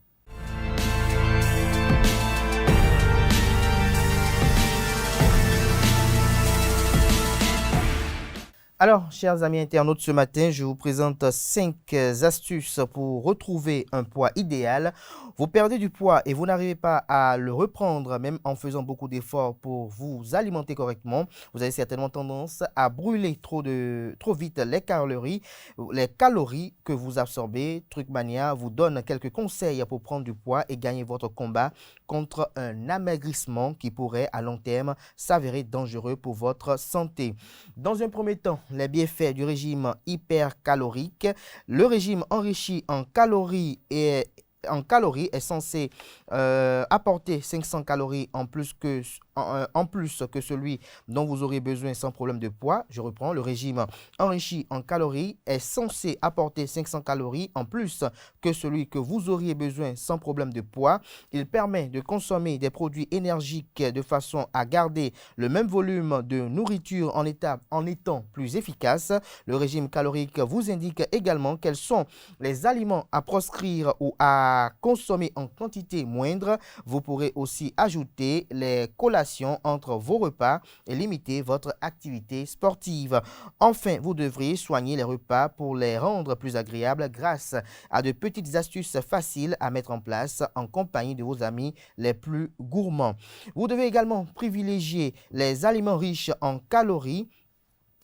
Alors, chers amis internautes, ce matin, je vous présente 5 astuces pour retrouver un poids idéal. Vous perdez du poids et vous n'arrivez pas à le reprendre, même en faisant beaucoup d'efforts pour vous alimenter correctement. Vous avez certainement tendance à brûler trop vite les calories que vous absorbez. Trucmania vous donne quelques conseils pour prendre du poids et gagner votre combat contre un amaigrissement qui pourrait à long terme s'avérer dangereux pour votre santé. Dans un premier temps, les bienfaits du régime hypercalorique. Le régime enrichi en calories est censé apporter 500 calories en plus que celui dont vous aurez besoin sans problème de poids. Je reprends, le régime enrichi en calories est censé apporter 500 calories en plus que celui que vous auriez besoin sans problème de poids. Il permet de consommer des produits énergiques de façon à garder le même volume de nourriture en étant plus efficace. Le régime calorique vous indique également quels sont les aliments à proscrire ou à consommer en quantité moindre. Vous pourrez aussi ajouter les collations entre vos repas et limiter votre activité sportive. Enfin, vous devriez soigner les repas pour les rendre plus agréables grâce à de petites astuces faciles à mettre en place en compagnie de vos amis les plus gourmands. Vous devez également privilégier les aliments riches en calories.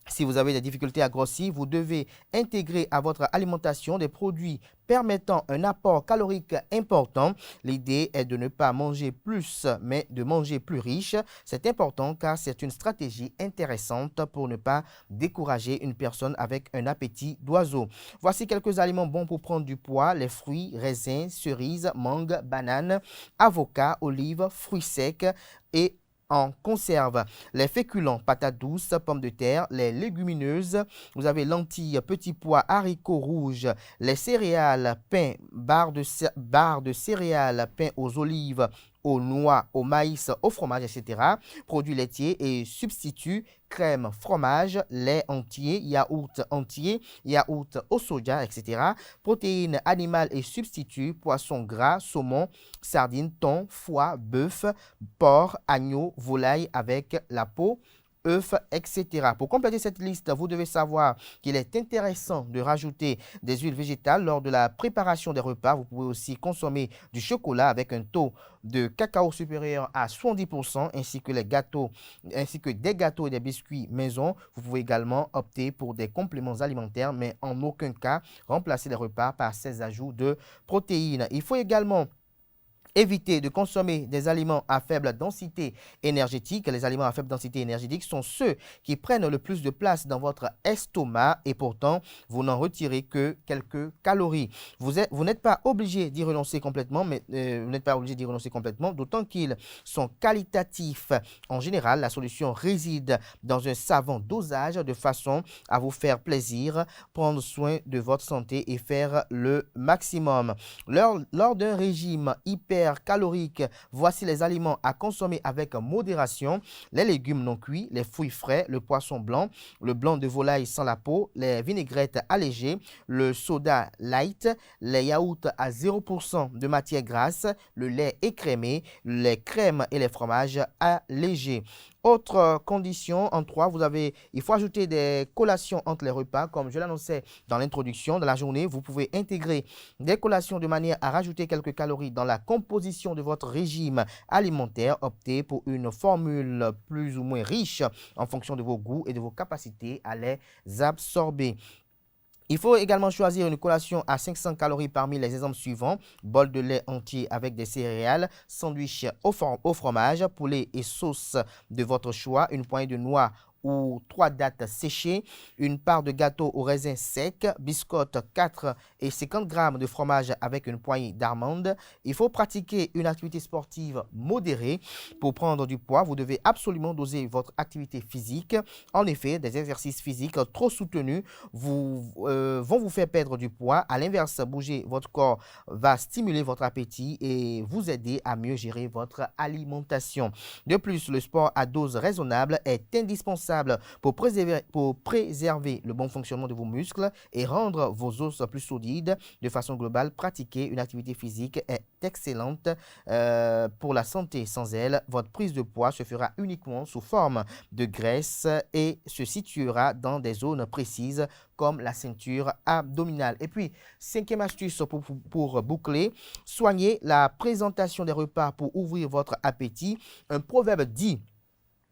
Si vous avez des difficultés à grossir, vous devez intégrer à votre alimentation des produits permettant un apport calorique important. L'idée est de ne pas manger plus, mais de manger plus riche. C'est important car c'est une stratégie intéressante pour ne pas décourager une personne avec un appétit d'oiseau. Voici quelques aliments bons pour prendre du poids: les fruits, raisins, cerises, mangues, bananes, avocats, olives, fruits secs et en conserve. Les féculents, patates douces, pommes de terre, les légumineuses, vous avez lentilles, petits pois, haricots rouges, les céréales, pain, barres de céréales, pain aux olives, aux noix, au maïs, au fromage, etc. Produits laitiers et substituts: crème, fromage, lait entier, yaourt au soja, etc. Protéines animales et substituts: poisson gras, saumon, sardines, thon, foie, bœuf, porc, agneau, volaille avec la peau, œufs, etc. Pour compléter cette liste, vous devez savoir qu'il est intéressant de rajouter des huiles végétales lors de la préparation des repas. Vous pouvez aussi consommer du chocolat avec un taux de cacao supérieur à 70%, ainsi que des gâteaux et des biscuits maison. Vous pouvez également opter pour des compléments alimentaires, mais en aucun cas remplacer les repas par ces ajouts de protéines. Il faut également éviter de consommer des aliments à faible densité énergétique. Les aliments à faible densité énergétique sont ceux qui prennent le plus de place dans votre estomac et pourtant, vous n'en retirez que quelques calories. Vous n'êtes pas obligé d'y renoncer complètement, d'autant qu'ils sont qualitatifs. En général, la solution réside dans un savant dosage de façon à vous faire plaisir, prendre soin de votre santé et faire le maximum. Lors d'un régime calorique, voici les aliments à consommer avec modération: les légumes non cuits, les fruits frais, le poisson blanc, le blanc de volaille sans la peau, les vinaigrettes allégées, le soda light, les yaourts à 0% de matière grasse, le lait écrémé, les crèmes et les fromages allégés. Autre condition, en 3, il faut ajouter des collations entre les repas. Comme je l'annonçais dans l'introduction de la journée, vous pouvez intégrer des collations de manière à rajouter quelques calories dans la composition de votre régime alimentaire. Optez pour une formule plus ou moins riche en fonction de vos goûts et de vos capacités à les absorber. Il faut également choisir une collation à 500 calories parmi les exemples suivants: bol de lait entier avec des céréales, sandwich au fromage, poulet et sauce de votre choix, une poignée de noix ou 3 dattes séchées, une part de gâteau au raisin sec, biscotte 4 et 50 grammes de fromage avec une poignée d'amandes. Il faut pratiquer une activité sportive modérée. Pour prendre du poids, vous devez absolument doser votre activité physique. En effet, des exercices physiques trop soutenus vont vous faire perdre du poids. À l'inverse, bouger votre corps va stimuler votre appétit et vous aider à mieux gérer votre alimentation. De plus, le sport à dose raisonnable est indispensable pour préserver le bon fonctionnement de vos muscles et rendre vos os plus solides. De façon globale, pratiquer une activité physique est excellente pour la santé. Sans elle, votre prise de poids se fera uniquement sous forme de graisse et se situera dans des zones précises comme la ceinture abdominale. Et puis, 5e astuce pour boucler, soignez la présentation des repas pour ouvrir votre appétit. Un proverbe dit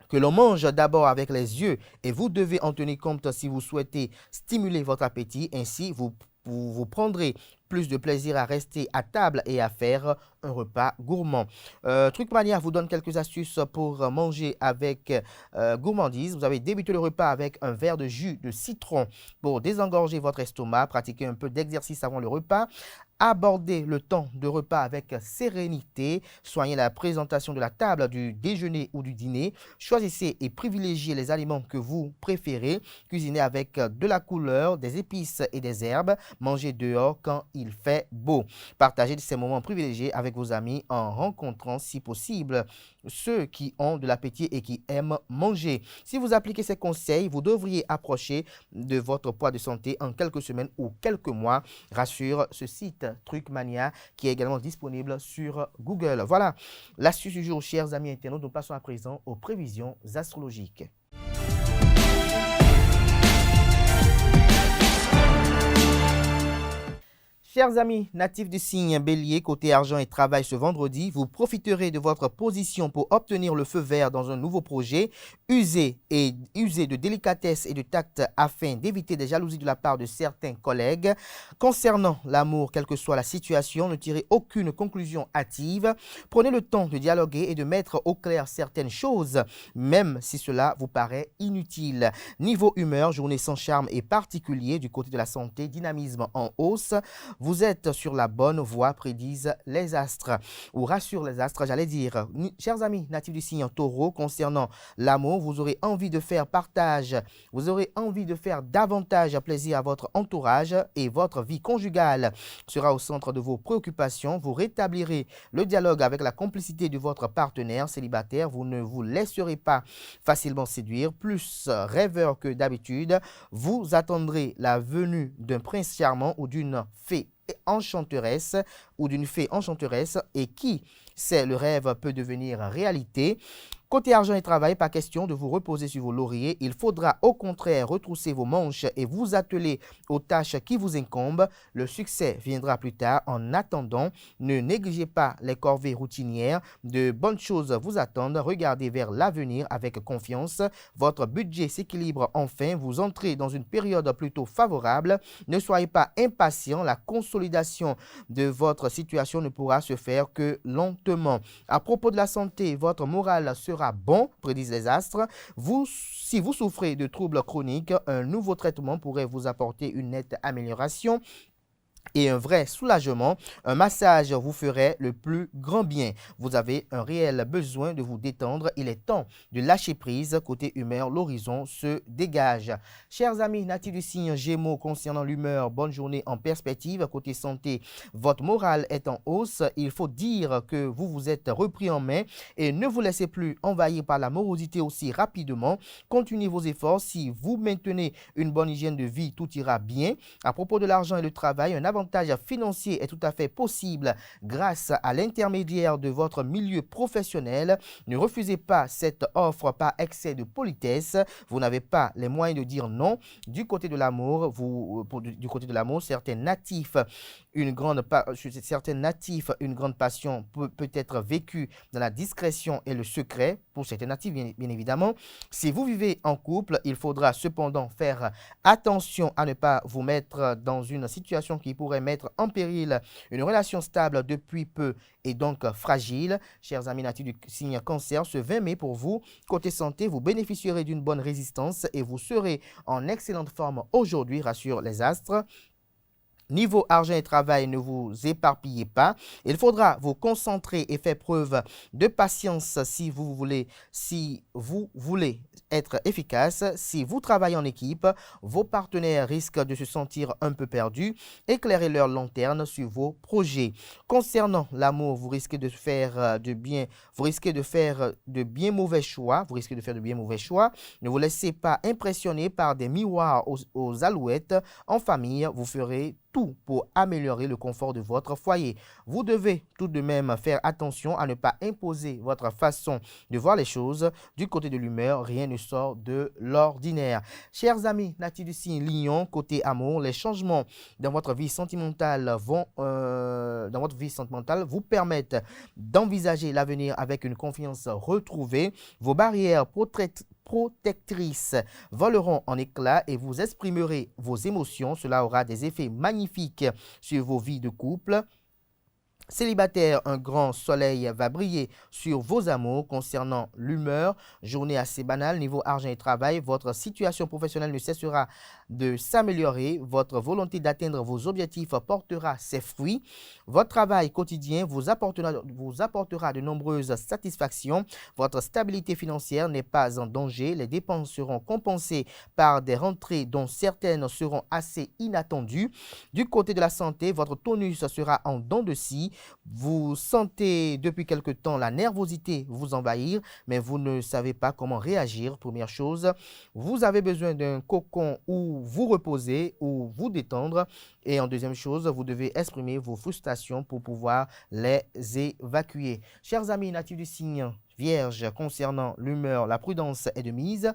que l'on mange d'abord avec les yeux et vous devez en tenir compte si vous souhaitez stimuler votre appétit. Ainsi, vous prendrez plus de plaisir à rester à table et à faire un repas gourmand. Trucmania vous donne quelques astuces pour manger avec gourmandise. Vous avez débuté le repas avec un verre de jus de citron pour désengorger votre estomac. Pratiquez un peu d'exercice avant le repas. Abordez le temps de repas avec sérénité. Soignez la présentation de la table du déjeuner ou du dîner. Choisissez et privilégiez les aliments que vous préférez. Cuisinez avec de la couleur, des épices et des herbes. Mangez dehors quand il fait beau. Partagez ces moments privilégiés avec vos amis en rencontrant, si possible, ceux qui ont de l'appétit et qui aiment manger. Si vous appliquez ces conseils, vous devriez approcher de votre poids de santé en quelques semaines ou quelques mois, rassure ce site Trucmania qui est également disponible sur Google. Voilà l'astuce du jour, chers amis internautes. Nous passons à présent aux prévisions astrologiques. Chers amis natifs du signe Bélier, côté argent et travail ce vendredi, vous profiterez de votre position pour obtenir le feu vert dans un nouveau projet. Usez de délicatesse et de tact afin d'éviter des jalousies de la part de certains collègues. Concernant l'amour, quelle que soit la situation, ne tirez aucune conclusion hâtive. Prenez le temps de dialoguer et de mettre au clair certaines choses, même si cela vous paraît inutile. Niveau humeur, journée sans charme et particulier. Du côté de la santé, dynamisme en hausse. Vous êtes sur la bonne voie, prédisent les astres, ou rassurent les astres, j'allais dire. Chers amis natifs du signe Taureau, concernant l'amour, vous aurez envie de faire partage, vous aurez envie de faire davantage plaisir à votre entourage et votre vie conjugale sera au centre de vos préoccupations. Vous rétablirez le dialogue avec la complicité de votre partenaire célibataire. Vous ne vous laisserez pas facilement séduire, plus rêveur que d'habitude. Vous attendrez la venue d'un prince charmant ou d'une fée enchanteresse et qui sait, le rêve peut devenir réalité. Côté argent et travail, pas question de vous reposer sur vos lauriers. Il faudra au contraire retrousser vos manches et vous atteler aux tâches qui vous incombent. Le succès viendra plus tard. En attendant, ne négligez pas les corvées routinières. De bonnes choses vous attendent. Regardez vers l'avenir avec confiance. Votre budget s'équilibre enfin. Vous entrez dans une période plutôt favorable. Ne soyez pas impatient. La consolidation de votre situation ne pourra se faire que lentement. À propos de la santé, votre morale sera bon, prédisent les astres. Si vous souffrez de troubles chroniques, un nouveau traitement pourrait vous apporter une nette amélioration et un vrai soulagement. Un massage vous ferait le plus grand bien. Vous avez un réel besoin de vous détendre. Il est temps de lâcher prise. Côté humeur, l'horizon se dégage. Chers amis natifs du signe Gémeaux, concernant l'humeur, bonne journée en perspective. Côté santé, votre morale est en hausse. Il faut dire que vous vous êtes repris en main et ne vous laissez plus envahir par la morosité aussi rapidement. Continuez vos efforts. Si vous maintenez une bonne hygiène de vie, tout ira bien. À propos de l'argent et le travail, un avantage financier est tout à fait possible grâce à l'intermédiaire de votre milieu professionnel. Ne refusez pas cette offre par excès de politesse. Vous n'avez pas les moyens de dire non. Du côté de l'amour, certains natifs, une grande passion peut être vécue dans la discrétion et le secret. Pour certains natifs, bien évidemment. Si vous vivez en couple, il faudra cependant faire attention à ne pas vous mettre dans une situation qui pourrait mettre en péril une relation stable depuis peu et donc fragile. Chers amis natifs du signe Cancer, ce 20 mai pour vous, côté santé, vous bénéficierez d'une bonne résistance et vous serez en excellente forme aujourd'hui, rassurent les astres. Niveau argent et travail, ne vous éparpillez pas. Il faudra vous concentrer et faire preuve de patience si vous voulez être efficace. Si vous travaillez en équipe, vos partenaires risquent de se sentir un peu perdus. Éclairez leur lanterne sur vos projets. Concernant l'amour, vous risquez de faire de bien mauvais choix. Ne vous laissez pas impressionner par des miroirs aux alouettes. En famille, vous ferez tout pour améliorer le confort de votre foyer. Vous devez tout de même faire attention à ne pas imposer votre façon de voir les choses. Du côté de l'humeur, rien ne sort de l'ordinaire. Chers amis natifs du signe Lion, côté amour, les changements dans votre vie sentimentale vous permettent d'envisager l'avenir avec une confiance retrouvée. Vos barrières protectrices voleront en éclats et vous exprimerez vos émotions. Cela aura des effets magnifiques sur vos vies de couple. Célibataire, un grand soleil va briller sur vos amours. Concernant l'humeur, journée assez banale. Niveau argent et travail, votre situation professionnelle ne cessera de s'améliorer. Votre volonté d'atteindre vos objectifs portera ses fruits. Votre travail quotidien vous apportera de nombreuses satisfactions. Votre stabilité financière n'est pas en danger. Les dépenses seront compensées par des rentrées dont certaines seront assez inattendues. Du côté de la santé, votre tonus sera en dents de scie. Vous sentez depuis quelque temps la nervosité vous envahir, mais vous ne savez pas comment réagir. Première chose, vous avez besoin d'un cocon où vous reposer ou vous détendre. Et en deuxième chose, vous devez exprimer vos frustrations pour pouvoir les évacuer. Chers amis natifs du signe Vierge, concernant l'humeur, la prudence est de mise.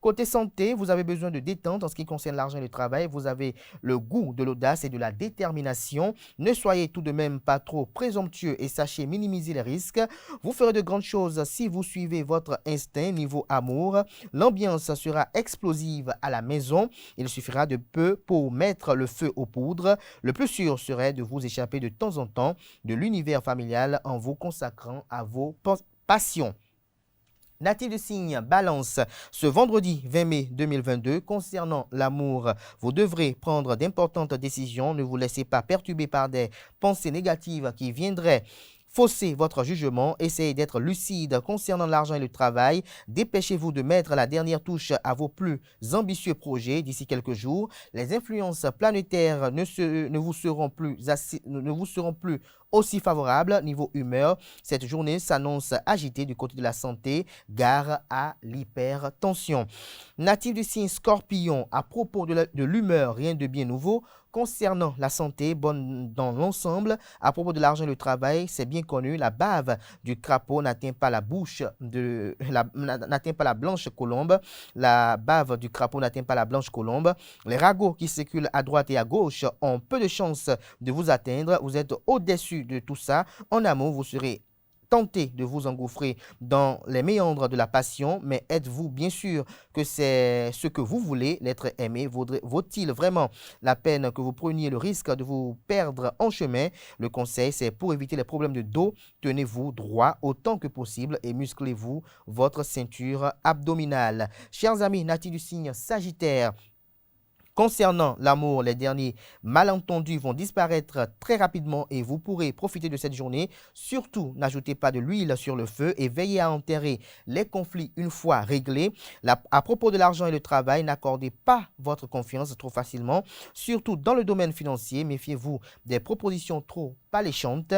Côté santé, vous avez besoin de détente. En ce qui concerne l'argent et le travail, vous avez le goût de l'audace et de la détermination. Ne soyez tout de même pas trop présomptueux et sachez minimiser les risques. Vous ferez de grandes choses si vous suivez votre instinct. Niveau amour, l'ambiance sera explosive à la maison. Il suffira de peu pour mettre le feu aux poudres. Le plus sûr serait de vous échapper de temps en temps de l'univers familial en vous consacrant à vos passions. Natif de signe Balance, ce vendredi 20 mai 2022, concernant l'amour, vous devrez prendre d'importantes décisions. Ne vous laissez pas perturber par des pensées négatives qui viendraient fausser votre jugement. Essayez d'être lucide concernant l'argent et le travail. Dépêchez-vous de mettre la dernière touche à vos plus ambitieux projets d'ici quelques jours. Les influences planétaires ne vous seront plus aussi favorables. Niveau humeur, cette journée s'annonce agitée du côté de la santé. Gare à l'hypertension. Natif du signe Scorpion, à propos de l'humeur, rien de bien nouveau. Concernant la santé, bonne dans l'ensemble. À propos de l'argent et le travail, c'est bien connu, la bave du crapaud n'atteint pas la blanche colombe. La bave du crapaud n'atteint pas la blanche colombe. Les ragots qui circulent à droite et à gauche ont peu de chances de vous atteindre. Vous êtes au-dessus de tout ça. En amour, vous serez tenté de vous engouffrer dans les méandres de la passion, mais êtes-vous bien sûr que c'est ce que vous voulez, l'être aimé? Vaut-il vraiment la peine que vous preniez le risque de vous perdre en chemin? Le conseil, c'est pour éviter les problèmes de dos, tenez-vous droit autant que possible et musclez-vous votre ceinture abdominale. Chers amis natifs du signe Sagittaire, concernant l'amour, les derniers malentendus vont disparaître très rapidement et vous pourrez profiter de cette journée. Surtout, n'ajoutez pas de l'huile sur le feu et veillez à enterrer les conflits une fois réglés. À propos de l'argent et le travail, n'accordez pas votre confiance trop facilement. Surtout dans le domaine financier, méfiez-vous des propositions trop alléchantes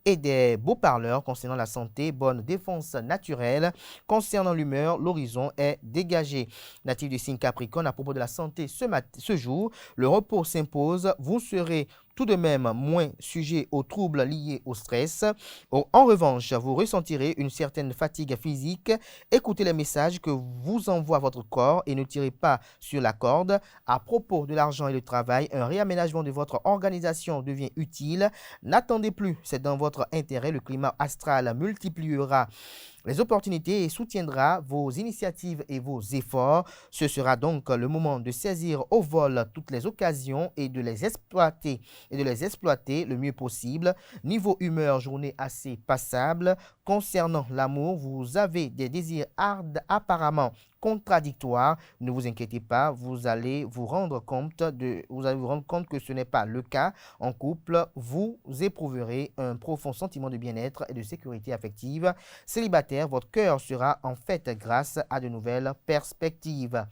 et des beaux parleurs. Concernant la santé, bonne défense naturelle. Concernant l'humeur, l'horizon est dégagé. Natif du signe Capricorne, à propos de la santé ce jour, le repos s'impose. Vous serez tout de même moins sujet aux troubles liés au stress. En revanche, vous ressentirez une certaine fatigue physique. Écoutez les messages que vous envoie votre corps et ne tirez pas sur la corde. À propos de l'argent et le travail, un réaménagement de votre organisation devient utile. N'attendez plus, c'est dans votre intérêt. Le climat astral multipliera les opportunités et soutiendra vos initiatives et vos efforts. Ce sera donc le moment de saisir au vol toutes les occasions et de les exploiter le mieux possible. Niveau humeur, journée assez passable. Concernant l'amour, vous avez des désirs apparemment contradictoires. Ne vous inquiétez pas, vous allez vous rendre compte que ce n'est pas le cas. En couple, vous éprouverez un profond sentiment de bien-être et de sécurité affective. Célibataire, votre cœur sera en fête grâce à de nouvelles perspectives.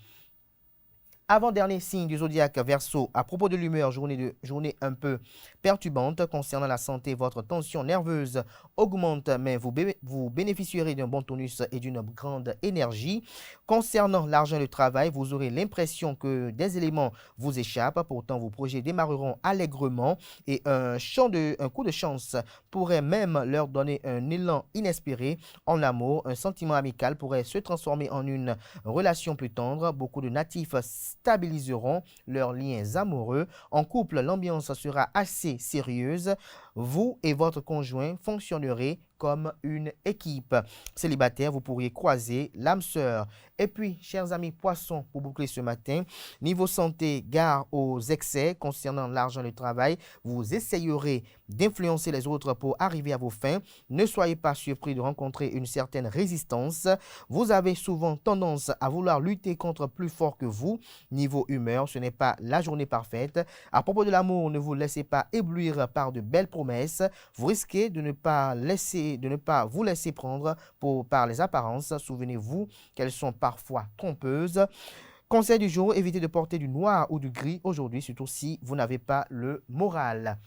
Avant-dernier signe du zodiaque Verseau, à propos de l'humeur, journée un peu perturbante. Concernant la santé, votre tension nerveuse augmente, mais vous bénéficierez d'un bon tonus et d'une grande énergie. Concernant l'argent et le travail, vous aurez l'impression que des éléments vous échappent. Pourtant, vos projets démarreront allègrement et un coup de chance pourrait même leur donner un élan inespéré. En amour, un sentiment amical pourrait se transformer en une relation plus tendre. Beaucoup de natifs stabiliseront leurs liens amoureux. En couple, l'ambiance sera assez sérieuse. Vous et votre conjoint fonctionnerez comme une équipe. Célibataire, vous pourriez croiser l'âme sœur. Et puis, chers amis poissons, pour boucler ce matin, niveau santé, gare aux excès. Concernant l'argent et le travail, vous essayerez d'influencer les autres pour arriver à vos fins. Ne soyez pas surpris de rencontrer une certaine résistance. Vous avez souvent tendance à vouloir lutter contre plus fort que vous. Niveau humeur, ce n'est pas la journée parfaite. À propos de l'amour, ne vous laissez pas éblouir par de belles promesses. Vous risquez de ne pas vous laisser prendre par les apparences. Souvenez-vous qu'elles sont parfois trompeuses. Conseil du jour, évitez de porter du noir ou du gris aujourd'hui, surtout si vous n'avez pas le moral.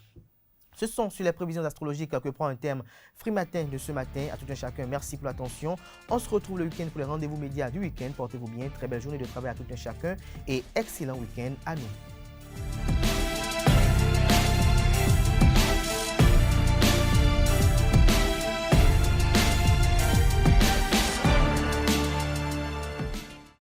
Ce sont sur les prévisions astrologiques que prend un thème Free Matin de ce matin. À tout un chacun, merci pour l'attention. On se retrouve le week-end pour les rendez-vous médias du week-end. Portez-vous bien, très belle journée de travail à tout un chacun et excellent week-end à nous.